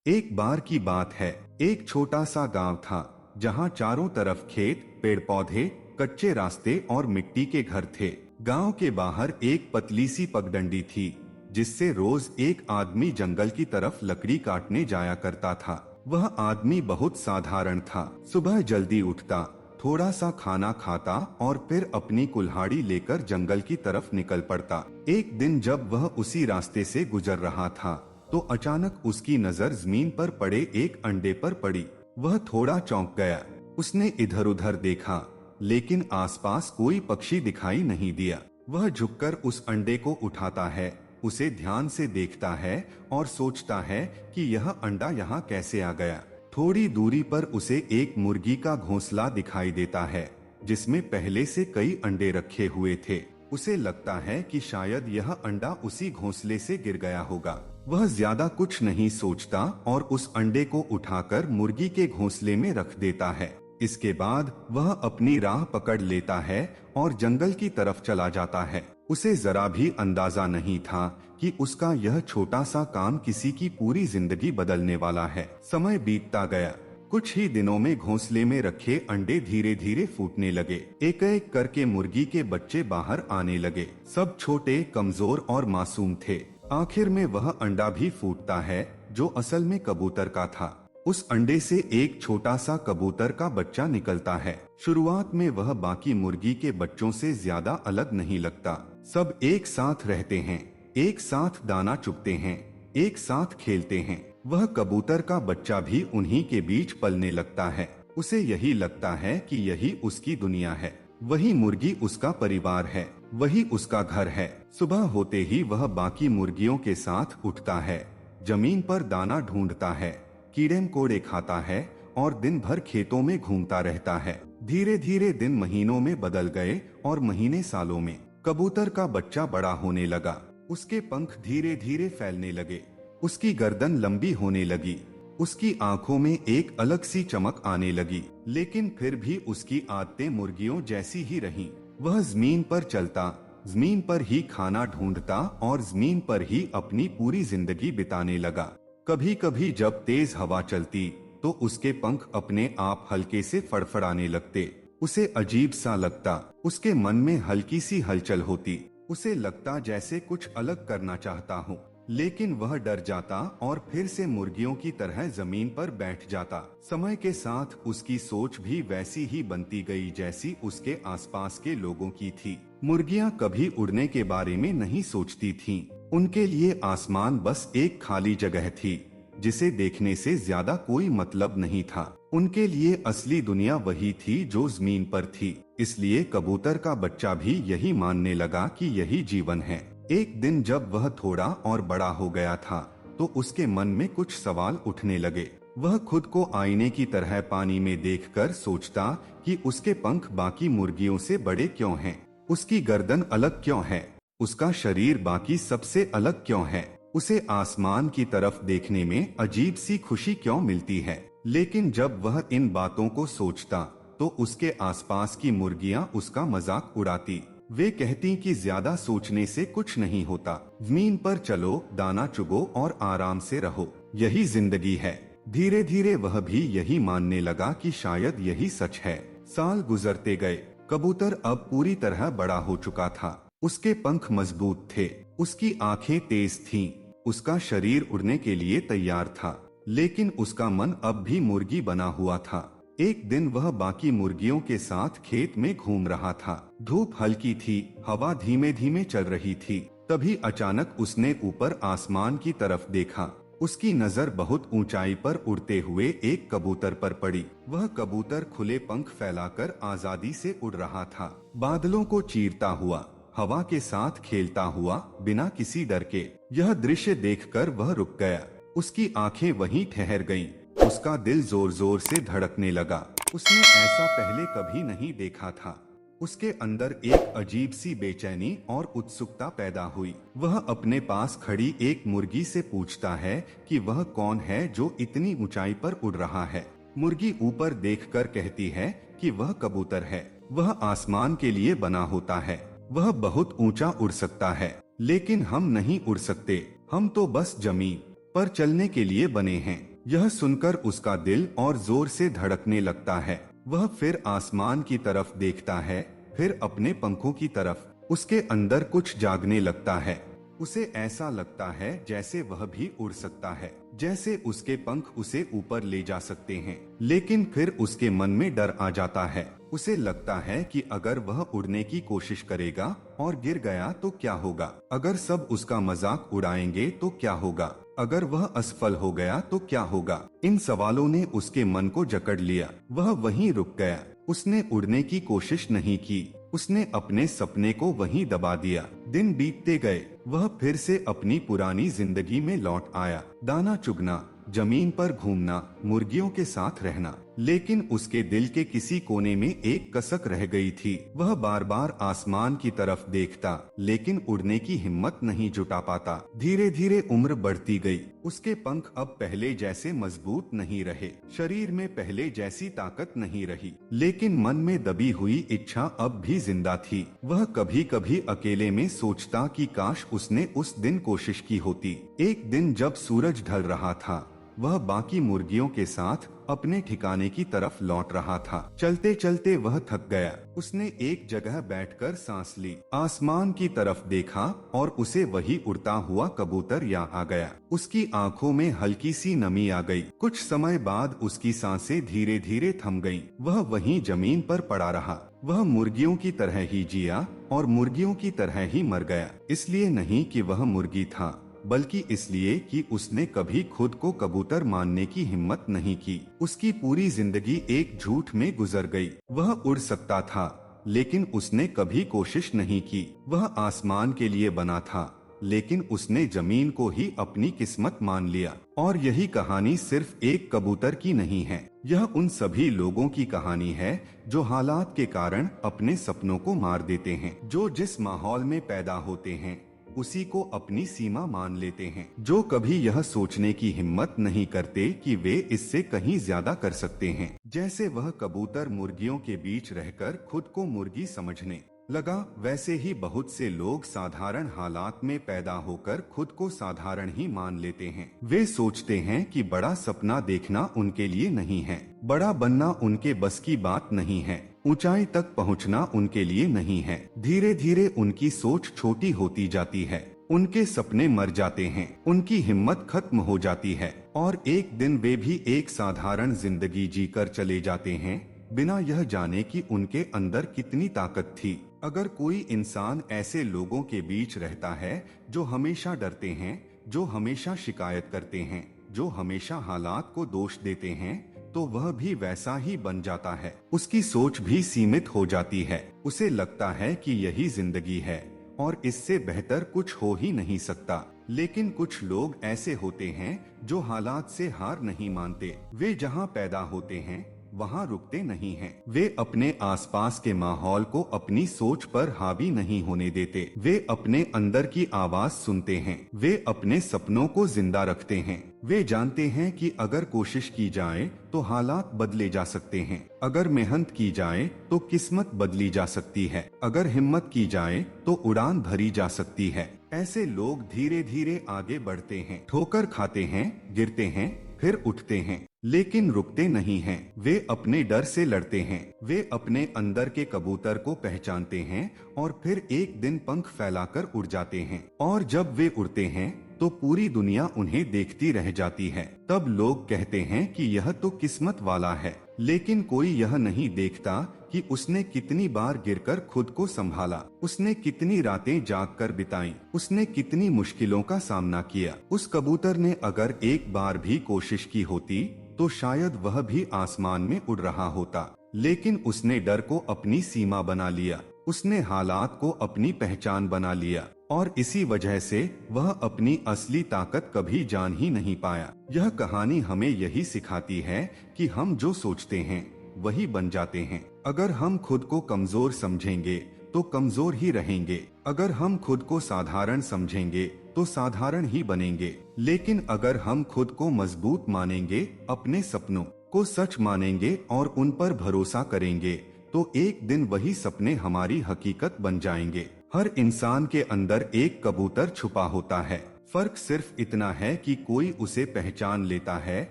एक बार की बात है। एक छोटा सा गांव था जहां चारों तरफ खेत, पेड़ पौधे, कच्चे रास्ते और मिट्टी के घर थे। गांव के बाहर एक पतली सी पगडंडी थी जिससे रोज एक आदमी जंगल की तरफ लकड़ी काटने जाया करता था। वह आदमी बहुत साधारण था। सुबह जल्दी उठता, थोड़ा सा खाना खाता और फिर अपनी कुल्हाड़ी लेकर जंगल की तरफ निकल पड़ता। एक दिन जब वह उसी रास्ते से गुजर रहा था तो अचानक उसकी नजर जमीन पर पड़े एक अंडे पर पड़ी। वह थोड़ा चौंक गया। उसने इधर उधर देखा लेकिन आसपास कोई पक्षी दिखाई नहीं दिया। वह झुककर उस अंडे को उठाता है, उसे ध्यान से देखता है और सोचता है कि यह अंडा यहाँ कैसे आ गया। थोड़ी दूरी पर उसे एक मुर्गी का घोंसला दिखाई देता है जिसमें पहले से कई अंडे रखे हुए थे। उसे लगता है कि शायद यह अंडा उसी घोंसले से गिर गया होगा। वह ज्यादा कुछ नहीं सोचता और उस अंडे को उठाकर मुर्गी के घोंसले में रख देता है। इसके बाद वह अपनी राह पकड़ लेता है और जंगल की तरफ चला जाता है। उसे जरा भी अंदाजा नहीं था कि उसका यह छोटा सा काम किसी की पूरी जिंदगी बदलने वाला है। समय बीतता गया। कुछ ही दिनों में घोंसले में रखे अंडे धीरे धीरे फूटने लगे। एक एक करके मुर्गी के बच्चे बाहर आने लगे। सब छोटे, कमजोर और मासूम थे। आखिर में वह अंडा भी फूटता है जो असल में कबूतर का था। उस अंडे से एक छोटा सा कबूतर का बच्चा निकलता है। शुरुआत में वह बाकी मुर्गी के बच्चों से ज्यादा अलग नहीं लगता। सब एक साथ रहते हैं, एक साथ दाना चुगते हैं, एक साथ खेलते हैं। वह कबूतर का बच्चा भी उन्हीं के बीच पलने लगता है। उसे यही लगता है कि यही उसकी दुनिया है, वही मुर्गी उसका परिवार है, वही उसका घर है। सुबह होते ही वह बाकी मुर्गियों के साथ उठता है, जमीन पर दाना ढूंढता है, कीड़े मकोड़े खाता है और दिन भर खेतों में घूमता रहता है। धीरे धीरे दिन महीनों में बदल गए और महीने सालों में। कबूतर का बच्चा बड़ा होने लगा। उसके पंख धीरे धीरे फैलने लगे, उसकी गर्दन लंबी होने लगी, उसकी आंखों में एक अलग सी चमक आने लगी। लेकिन फिर भी उसकी आदतें मुर्गियों जैसी ही रहीं। वह जमीन पर चलता, जमीन पर ही खाना ढूंढता और जमीन पर ही अपनी पूरी जिंदगी बिताने लगा। कभी कभी जब तेज हवा चलती तो उसके पंख अपने आप हल्के से फड़फड़ाने लगते। उसे अजीब सा लगता, उसके मन में हल्की सी हलचल होती। उसे लगता जैसे कुछ अलग करना चाहता हूँ, लेकिन वह डर जाता और फिर से मुर्गियों की तरह जमीन पर बैठ जाता। समय के साथ उसकी सोच भी वैसी ही बनती गई जैसी उसके आसपास के लोगों की थी। मुर्गियां कभी उड़ने के बारे में नहीं सोचती थीं। उनके लिए आसमान बस एक खाली जगह थी जिसे देखने से ज्यादा कोई मतलब नहीं था। उनके लिए असली दुनिया वही थी जो जमीन पर थी। इसलिए कबूतर का बच्चा भी यही मानने लगा कि यही जीवन है। एक दिन जब वह थोड़ा और बड़ा हो गया था तो उसके मन में कुछ सवाल उठने लगे। वह खुद को आईने की तरह पानी में देखकर सोचता कि उसके पंख बाकी मुर्गियों से बड़े क्यों हैं? उसकी गर्दन अलग क्यों है? उसका शरीर बाकी सबसे अलग क्यों है? उसे आसमान की तरफ देखने में अजीब सी खुशी क्यों मिलती है? लेकिन जब वह इन बातों को सोचता तो उसके आसपास की मुर्गियां उसका मजाक उड़ाती। वे कहती कि ज्यादा सोचने से कुछ नहीं होता, जमीन पर चलो, दाना चुगो और आराम से रहो, यही जिंदगी है। धीरे धीरे वह भी यही मानने लगा कि शायद यही सच है। साल गुजरते गए। कबूतर अब पूरी तरह बड़ा हो चुका था। उसके पंख मजबूत थे, उसकी आंखें तेज थीं, उसका शरीर उड़ने के लिए तैयार था। लेकिन उसका मन अब भी मुर्गी बना हुआ था। एक दिन वह बाकी मुर्गियों के साथ खेत में घूम रहा था। धूप हल्की थी, हवा धीमे धीमे चल रही थी। तभी अचानक उसने ऊपर आसमान की तरफ देखा। उसकी नजर बहुत ऊंचाई पर उड़ते हुए एक कबूतर पर पड़ी। वह कबूतर खुले पंख फैलाकर आजादी से उड़ रहा था, बादलों को चीरता हुआ, हवा के साथ खेलता हुआ, बिना किसी डर के। यह दृश्य देखकर वह रुक गया। उसकी आंखें वहीं ठहर गईं। उसका दिल जोर जोर से धड़कने लगा। उसने ऐसा पहले कभी नहीं देखा था। उसके अंदर एक अजीब सी बेचैनी और उत्सुकता पैदा हुई। वह अपने पास खड़ी एक मुर्गी से पूछता है कि वह कौन है जो इतनी ऊंचाई पर उड़ रहा है। मुर्गी ऊपर देखकर कहती है कि वह कबूतर है। वह आसमान के लिए बना होता है, वह बहुत ऊंचा उड़ सकता है, लेकिन हम नहीं उड़ सकते। हम तो बस जमीन पर चलने के लिए बने हैं। यह सुनकर उसका दिल और जोर से धड़कने लगता है। वह फिर आसमान की तरफ देखता है, फिर अपने पंखों की तरफ। उसके अंदर कुछ जागने लगता है। उसे ऐसा लगता है जैसे वह भी उड़ सकता है, जैसे उसके पंख उसे ऊपर ले जा सकते हैं। लेकिन फिर उसके मन में डर आ जाता है। उसे लगता है कि अगर वह उड़ने की कोशिश करेगा और गिर गया तो क्या होगा? अगर सब उसका मजाक उड़ाएंगे तो क्या होगा? अगर वह असफल हो गया तो क्या होगा? इन सवालों ने उसके मन को जकड़ लिया। वह वहीं रुक गया। उसने उड़ने की कोशिश नहीं की। उसने अपने सपने को वहीं दबा दिया। दिन बीतते गए। वह फिर से अपनी पुरानी जिंदगी में लौट आया। दाना चुगना, जमीन पर घूमना, मुर्गियों के साथ रहना। लेकिन उसके दिल के किसी कोने में एक कसक रह गई थी। वह बार बार आसमान की तरफ देखता, लेकिन उड़ने की हिम्मत नहीं जुटा पाता। धीरे धीरे उम्र बढ़ती गई। उसके पंख अब पहले जैसे मजबूत नहीं रहे, शरीर में पहले जैसी ताकत नहीं रही, लेकिन मन में दबी हुई इच्छा अब भी जिंदा थी। वह कभी कभी अकेले में सोचता कि काश उसने उस दिन कोशिश की होती। एक दिन जब सूरज ढल रहा था, वह बाकी मुर्गियों के साथ अपने ठिकाने की तरफ लौट रहा था। चलते चलते वह थक गया। उसने एक जगह बैठकर सांस ली, आसमान की तरफ देखा और उसे वही उड़ता हुआ कबूतर याद आ गया। उसकी आंखों में हल्की सी नमी आ गई। कुछ समय बाद उसकी सांसें धीरे धीरे थम गईं। वह वहीं जमीन पर पड़ा रहा। वह मुर्गियों की तरह ही जिया और मुर्गियों की तरह ही मर गया। इसलिए नहीं कि वह मुर्गी था, बल्कि इसलिए कि उसने कभी खुद को कबूतर मानने की हिम्मत नहीं की। उसकी पूरी जिंदगी एक झूठ में गुजर गई। वह उड़ सकता था, लेकिन उसने कभी कोशिश नहीं की। वह आसमान के लिए बना था, लेकिन उसने जमीन को ही अपनी किस्मत मान लिया। और यही कहानी सिर्फ एक कबूतर की नहीं है। यह उन सभी लोगों की कहानी है जो हालात के कारण अपने सपनों को मार देते हैं, जो जिस माहौल में पैदा होते हैं उसी को अपनी सीमा मान लेते हैं, जो कभी यह सोचने की हिम्मत नहीं करते कि वे इससे कहीं ज्यादा कर सकते हैं। जैसे वह कबूतर मुर्गियों के बीच रहकर खुद को मुर्गी समझने लगा, वैसे ही बहुत से लोग साधारण हालात में पैदा होकर खुद को साधारण ही मान लेते हैं। वे सोचते हैं कि बड़ा सपना देखना उनके लिए नहीं है, बड़ा बनना उनके बस की बात नहीं है, ऊंचाई तक पहुंचना उनके लिए नहीं है। धीरे धीरे उनकी सोच छोटी होती जाती है, उनके सपने मर जाते हैं, उनकी हिम्मत खत्म हो जाती है और एक दिन वे भी एक साधारण जिंदगी जीकर चले जाते हैं, बिना यह जाने कि उनके अंदर कितनी ताकत थी। अगर कोई इंसान ऐसे लोगों के बीच रहता है जो हमेशा डरते हैं, जो हमेशा शिकायत करते हैं, जो हमेशा हालात को दोष देते हैं, तो वह भी वैसा ही बन जाता है। उसकी सोच भी सीमित हो जाती है। उसे लगता है कि यही जिंदगी है और इससे बेहतर कुछ हो ही नहीं सकता। लेकिन कुछ लोग ऐसे होते हैं जो हालात से हार नहीं मानते। वे जहाँ पैदा होते हैं वहाँ रुकते नहीं हैं। वे अपने आसपास के माहौल को अपनी सोच पर हावी नहीं होने देते। वे अपने अंदर की आवाज सुनते हैं। वे अपने सपनों को जिंदा रखते हैं। वे जानते हैं कि अगर कोशिश की जाए तो हालात बदले जा सकते हैं। अगर मेहनत की जाए तो किस्मत बदली जा सकती है। अगर हिम्मत की जाए तो उड़ान भरी जा सकती है। ऐसे लोग धीरे धीरे आगे बढ़ते हैं, ठोकर खाते हैं, गिरते हैं, फिर उठते हैं, लेकिन रुकते नहीं हैं। वे अपने डर से लड़ते हैं। वे अपने अंदर के कबूतर को पहचानते हैं और फिर एक दिन पंख फैलाकर उड़ जाते हैं। और जब वे उड़ते हैं तो पूरी दुनिया उन्हें देखती रह जाती है। तब लोग कहते हैं कि यह तो किस्मत वाला है। लेकिन कोई यह नहीं देखता कि उसने कितनी बार गिरकर खुद को संभाला, उसने कितनी रातें जागकर बिताई, उसने कितनी मुश्किलों का सामना किया। उस कबूतर ने अगर एक बार भी कोशिश की होती तो शायद वह भी आसमान में उड़ रहा होता, लेकिन उसने डर को अपनी सीमा बना लिया। उसने हालात को अपनी पहचान बना लिया और इसी वजह से वह अपनी असली ताकत कभी जान ही नहीं पाया। यह कहानी हमें यही सिखाती है कि हम जो सोचते हैं वही बन जाते हैं। अगर हम खुद को कमजोर समझेंगे तो कमजोर ही रहेंगे। अगर हम खुद को साधारण समझेंगे तो साधारण ही बनेंगे। लेकिन अगर हम खुद को मजबूत मानेंगे, अपने सपनों को सच मानेंगे और उन पर भरोसा करेंगे, तो एक दिन वही सपने हमारी हकीकत बन जाएंगे। हर इंसान के अंदर एक कबूतर छुपा होता है। फर्क सिर्फ इतना है कि कोई उसे पहचान लेता है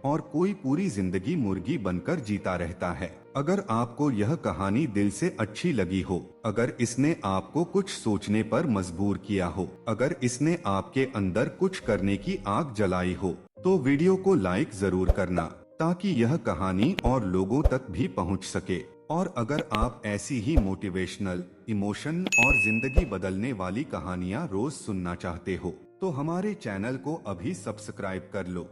और कोई पूरी जिंदगी मुर्गी बनकर जीता रहता है। अगर आपको यह कहानी दिल से अच्छी लगी हो, अगर इसने आपको कुछ सोचने पर मजबूर किया हो, अगर इसने आपके अंदर कुछ करने की आग जलाई हो, तो वीडियो को लाइक जरूर करना ताकि यह कहानी और लोगों तक भी पहुंच सके। और अगर आप ऐसी ही मोटिवेशनल, इमोशन और जिंदगी बदलने वाली कहानियां रोज सुनना चाहते हो, तो हमारे चैनल को अभी सब्सक्राइब कर लो।